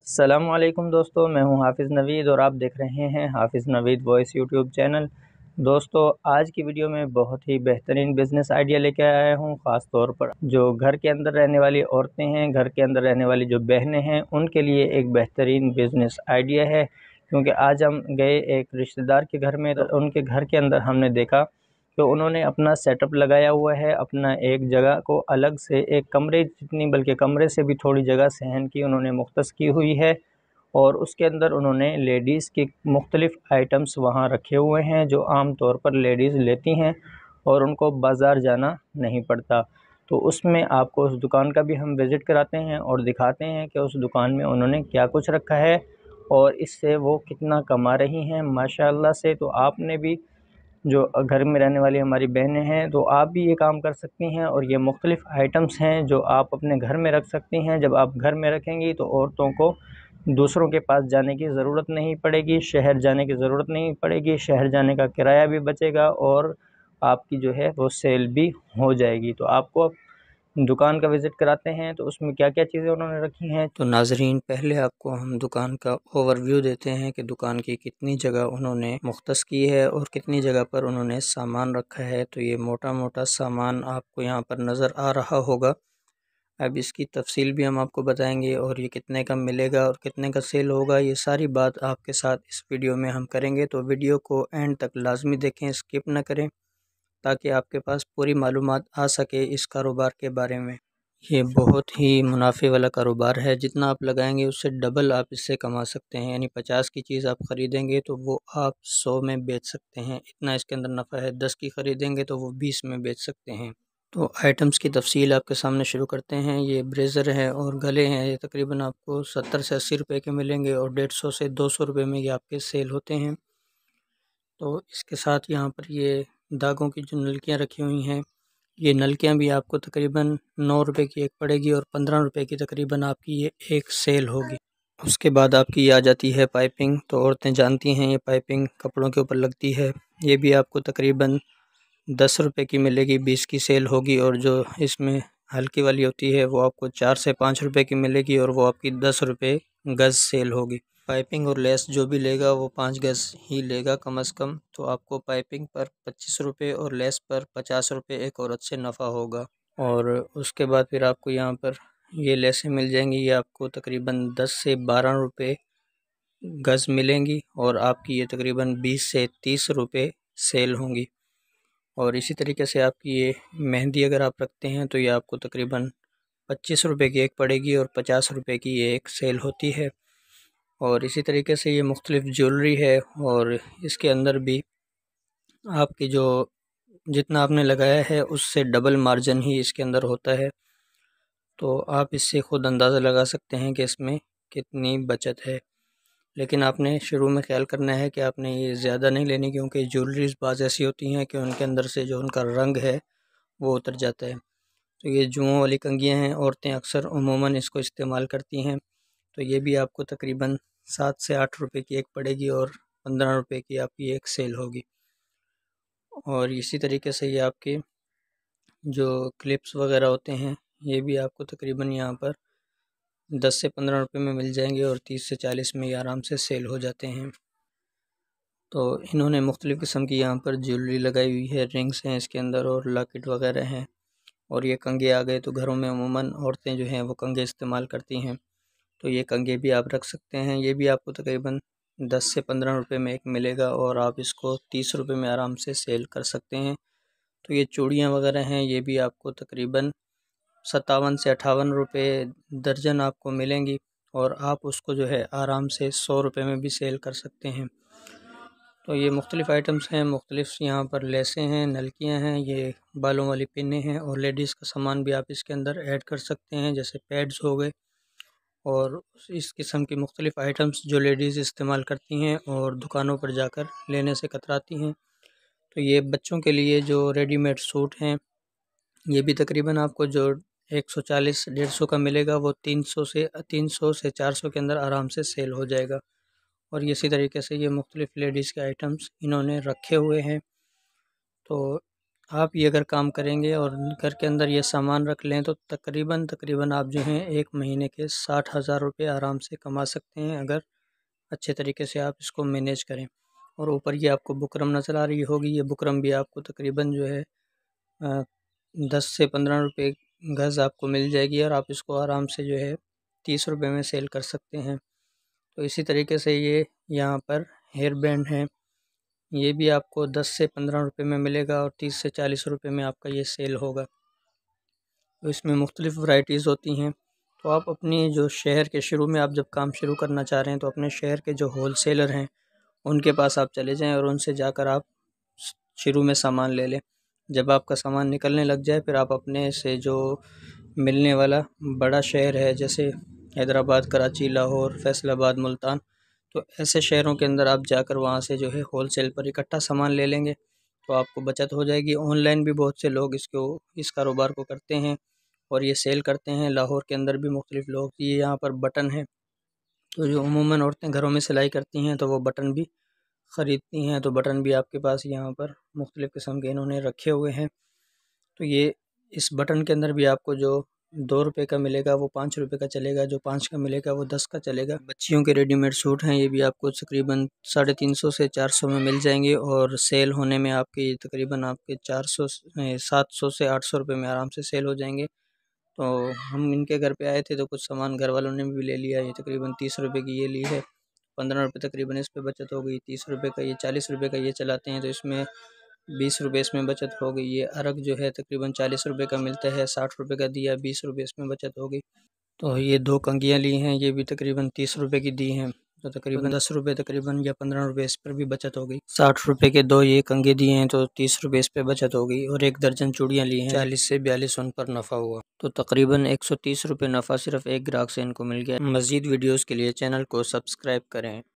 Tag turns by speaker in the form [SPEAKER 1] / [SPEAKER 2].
[SPEAKER 1] अस्सलामुअलैकुम दोस्तों, मैं हूं हाफ़िज़ नवीद और आप देख रहे हैं हाफ़िज़ नवीद वॉइस यूट्यूब चैनल। दोस्तों, आज की वीडियो में बहुत ही बेहतरीन बिज़नेस आइडिया लेके आया हूं। ख़ास तौर पर जो घर के अंदर रहने वाली औरतें हैं, घर के अंदर रहने वाली जो बहनें हैं, उनके लिए एक बेहतरीन बिज़नेस आइडिया है। क्योंकि आज हम गए एक रिश्तेदार के घर में, तो उनके घर के अंदर हमने देखा तो उन्होंने अपना सेटअप लगाया हुआ है। अपना एक जगह को अलग से एक कमरे जितनी, बल्कि कमरे से भी थोड़ी जगह सहन की उन्होंने मुख्तस की हुई है। और उसके अंदर उन्होंने लेडीज़ के मुख्तलिफ़ आइटम्स वहाँ रखे हुए हैं जो आम तौर पर लेडीज़ लेती हैं और उनको बाज़ार जाना नहीं पड़ता। तो उसमें आपको उस दुकान का भी हम विज़िट कराते हैं और दिखाते हैं कि उस दुकान में उन्होंने क्या कुछ रखा है और इससे वो कितना कमा रही हैं माशाअल्लाह से। तो आपने भी, जो घर में रहने वाली हमारी बहनें हैं, तो आप भी ये काम कर सकती हैं और ये मुख्तलिफ़ आइटम्स हैं जो आप अपने घर में रख सकती हैं। जब आप घर में रखेंगी तो औरतों को दूसरों के पास जाने की ज़रूरत नहीं पड़ेगी, शहर जाने की ज़रूरत नहीं पड़ेगी। शहर जाने का किराया भी बचेगा और आपकी जो है वो सेल भी हो जाएगी। तो आपको दुकान का विज़िट कराते हैं तो उसमें क्या-क्या चीज़ें उन्होंने रखी हैं। तो नाज़रीन, पहले आपको हम दुकान का ओवरव्यू देते हैं कि दुकान की कितनी जगह उन्होंने मुख्तस की है और कितनी जगह पर उन्होंने सामान रखा है। तो ये मोटा-मोटा सामान आपको यहाँ पर नज़र आ रहा होगा। अब इसकी तफ़सील भी हम आपको बताएंगे और ये कितने का मिलेगा और कितने का सेल होगा, ये सारी बात आपके साथ इस वीडियो में हम करेंगे। तो वीडियो को एंड तक लाज़मी देखें, स्किप ना करें, ताकि आपके पास पूरी मालूमात आ सके इस कारोबार के बारे में। ये बहुत ही मुनाफे वाला कारोबार है। जितना आप लगाएंगे उससे डबल आप इससे कमा सकते हैं। यानी 50 की चीज़ आप ख़रीदेंगे तो वो आप 100 में बेच सकते हैं, इतना इसके अंदर नफ़ा है। 10 की ख़रीदेंगे तो वो 20 में बेच सकते हैं। तो आइटम्स की तफसील आपके सामने शुरू करते हैं। ये ब्रेज़र है और गले हैं। ये तकरीबन आपको 70 से 80 रुपये के मिलेंगे और 150 से 200 रुपये में ये आपके सेल होते हैं। तो इसके साथ यहाँ पर ये दागों की जो नलकियाँ रखी हुई हैं, ये नलकियाँ भी आपको तकरीबन 9 रुपये की एक पड़ेगी और 15 रुपये की तकरीबन आपकी ये एक सेल होगी। उसके बाद आपकी ये आ जाती है पाइपिंग। तो औरतें जानती हैं ये पाइपिंग कपड़ों के ऊपर लगती है। ये भी आपको तकरीबन 10 रुपये की मिलेगी, 20 की सेल होगी। और जो इसमें हल्की वाली होती है वो आपको 4 से 5 रुपये की मिलेगी और वो आपकी 10 रुपये गज़ सेल होगी। पाइपिंग और लेस जो भी लेगा वो 5 गज़ ही लेगा कम से कम। तो आपको पाइपिंग पर 25 रुपये और लेस पर 50 रुपये एक औरत से नफ़ा होगा। और उसके बाद फिर आपको यहाँ पर ये लेसें मिल जाएंगी। ये आपको तकरीबन 10 से 12 रुपये गज़ मिलेंगी और आपकी ये तकरीबन 20 से 30 रुपये सेल होंगी। और इसी तरीके से आपकी ये मेहंदी अगर आप रखते हैं तो ये आपको तकरीबन 25 रुपये की एक पड़ेगी और 50 रुपये की ये एक सेल होती है। और इसी तरीके से ये मुख्तलिफ़ ज्वेलरी है और इसके अंदर भी आपकी जो जितना आपने लगाया है उससे डबल मार्जिन ही इसके अंदर होता है। तो आप इससे ख़ुद अंदाज़ा लगा सकते हैं कि इसमें कितनी बचत है। लेकिन आपने शुरू में ख्याल करना है कि आपने ये ज़्यादा नहीं लेनी, क्योंकि ज्वेलरीज़ बाज़ ऐसी होती हैं कि उनके अंदर से जो उनका रंग है वो उतर जाता है। तो ये जुओं वाली कंघियाँ हैं, औरतें अक्सर उमूमन इसको इस्तेमाल करती हैं। तो ये भी आपको तकरीबन 7 से 8 रुपये की एक पड़ेगी और 15 रुपये की आपकी एक सेल होगी। और इसी तरीके से ये आपके जो क्लिप्स वगैरह होते हैं ये भी आपको तकरीबन यहाँ पर 10 से 15 रुपये में मिल जाएंगे और 30 से 40 में ये आराम से सेल हो जाते हैं। तो इन्होंने मुख्तलिफ़ किस्म की यहाँ पर ज्वेलरी लगाई हुई है, रिंग्स हैं इसके अंदर और लॉकेट वगैरह हैं। और ये कंघे आ गए। तो घरों में अमूमन औरतें जो हैं वो कंघे इस्तेमाल करती हैं, तो ये कंघे भी आप रख सकते हैं। ये भी आपको तकरीबन 10 से 15 रुपये में एक मिलेगा और आप इसको 30 रुपये में आराम से सेल कर सकते हैं। तो ये चूड़ियाँ वगैरह हैं, ये भी आपको तकरीबन 57 से 58 रुपये दर्जन आपको मिलेंगी और आप उसको जो है आराम से 100 रुपये में भी सेल कर सकते हैं। तो ये मुख्तलिफ़ आइटम्स हैं, मुख्तलिफ़ यहाँ पर लेसें हैं, नलकियाँ हैं, ये बालों वाली पिनें हैं और लेडीज़ का सामान भी आप इसके अंदर ऐड कर सकते हैं, जैसे पैड्स हो गए और इस किस्म की मुख्तलिफ़ आइटम्स जो लेडीज़ इस्तेमाल करती हैं और दुकानों पर जाकर लेने से कतराती हैं। तो ये बच्चों के लिए जो रेडीमेड सूट हैं, ये भी तकरीबन आपको जो 140-150 का मिलेगा वो 300 से 400 के अंदर आराम से सेल हो जाएगा। और इसी तरीके से ये मुख्तलिफ़ लेडीज़ के आइटम्स इन्होंने रखे हुए हैं। तो आप ये अगर काम करेंगे और घर के अंदर ये सामान रख लें तो तकरीबन आप जो हैं 1 महीने के 60,000 रुपये आराम से कमा सकते हैं, अगर अच्छे तरीके से आप इसको मैनेज करें। और ऊपर ये आपको बुकरम नज़र आ रही होगी, ये बुकरम भी आपको तकरीबन जो है 10 से 15 रुपये गज़ आपको मिल जाएगी और आप इसको आराम से जो है 30 रुपये में सेल कर सकते हैं। तो इसी तरीके से ये यहाँ पर हेयर बैंड है, ये भी आपको 10 से 15 रुपये में मिलेगा और 30 से 40 रुपये में आपका ये सेल होगा। तो इसमें मुख्तलिफ़ वैरायटीज़ होती हैं। तो आप अपनी जो शहर के शुरू में आप जब काम शुरू करना चाह रहे हैं तो अपने शहर के जो होल सेलर हैं उनके पास आप चले जाएँ और उनसे जाकर आप शुरू में सामान ले लें। जब आपका सामान निकलने लग जाए फिर आप अपने से जो मिलने वाला बड़ा शहर है जैसे हैदराबाद, कराची, लाहौर, फैसलाबाद, मुल्तान, तो ऐसे शहरों के अंदर आप जाकर वहाँ से जो है होल सेल पर इकट्ठा सामान ले लेंगे तो आपको बचत हो जाएगी। ऑनलाइन भी बहुत से लोग इस कारोबार को करते हैं और ये सेल करते हैं। लाहौर के अंदर भी मुख्तलिफ़ लोग, ये यहाँ पर बटन है तो जो अमूमन औरतें घरों में सिलाई करती हैं तो वो बटन भी ख़रीदती हैं, तो बटन भी आपके पास यहाँ पर मुख्तलिफ़ किस्म के इन्होंने रखे हुए हैं। तो ये इस बटन के अंदर भी आपको जो 2 रुपये का मिलेगा वो 5 रुपये का चलेगा, जो 5 का मिलेगा वो 10 का चलेगा। बच्चियों के रेडीमेड सूट हैं, ये भी आपको तकरीबन 350 से 400 में मिल जाएंगे और सेल होने में आपके तकरीबन आपके 700 से 800 रुपये में आराम से सेल हो जाएंगे। तो हम इनके घर पे आए थे तो कुछ सामान घर वालों ने भी ले लिया। ये तकरीबन 30 रुपये की ये ली है, 15 रुपये तकरीबन इस पे बचत हो गई। 30 रुपये का ये 40 रुपये का ये चलाते हैं तो इसमें 20 रुपये इसमें बचत हो गई। ये अरग जो है तकरीबन 40 रुपये का मिलता है, 60 रुपये का दिया, 20 रुपये इसमें बचत हो गई। तो ये 2 कंघियाँ ली हैं, ये भी तकरीबन 30 रुपये की दी हैं, तो तकरीबन 10 रुपये तकरीबन या 15 रुपये इस पर भी बचत हो गई। 60 रुपये के 2 ये कंघे दिए हैं तो 30 रुपये इस पर बचत हो गई। और 1 दर्जन चूड़ियाँ ली हैं, 40 से 42 उन पर नफ़ा हुआ, तो तकरीबन 130 रुपये नफ़ा सिर्फ एक ग्राहक से इनको मिल गया। मज़ीद वीडियोज़ के लिए चैनल को सब्सक्राइब करें।